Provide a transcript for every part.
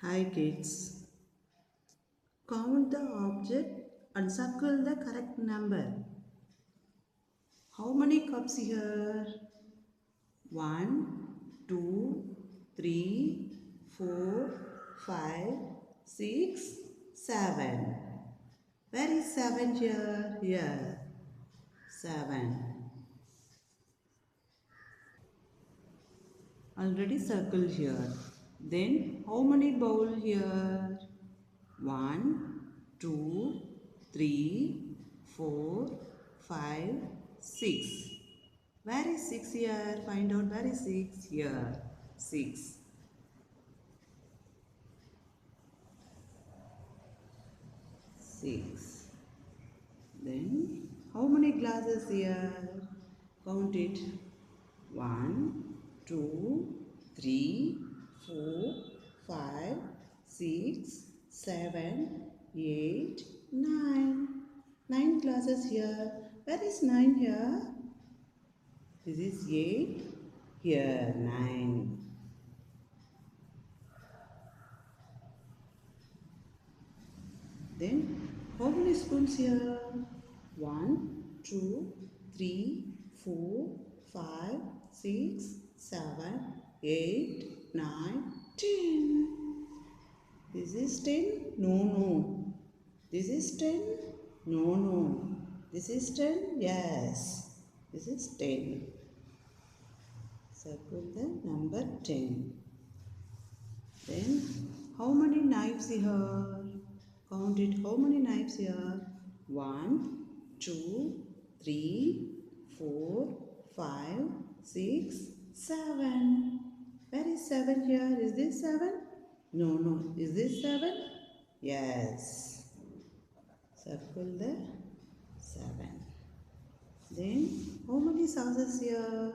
Hi kids. Count the object and circle the correct number. How many cups here? One, two, three, four, five, 6, 7. Where is 7 here? Here. 7. Already circled here. Then how many bowl here? One, two, three, 4, 5, 6. Where is 6 here? Find out where is 6 here. 6. 6. Then how many glasses here? Count it. 1, 2, 3, 4, 5, 6, 7, 8, 9. 9 glasses here. Where is 9 here? This is 8. Here 9. Then how many spoons here? 1, 2, 3, 4, 5, 6, 7, 8, 9, 10. This is 10? No, no. This is 10? No, no. This is 10? Yes. This is 10. Circle the number 10. Then how many knives here? Count it. How many knives here? 1, 2, 3, 4, 5, 6, 7. Where is 7 here? Is this 7? No, no. Is this 7? Yes. Circle the 7. Then how many saucers here?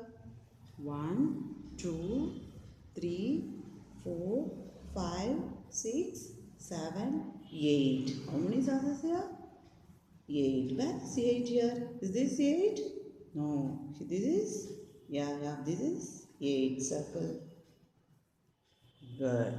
1, 2, 3, 4, 5, 6, 7, 8. How many saucers here? 8. Where is 8 here? Is this 8? No. This is? Yeah, this is 8. Circle. Good.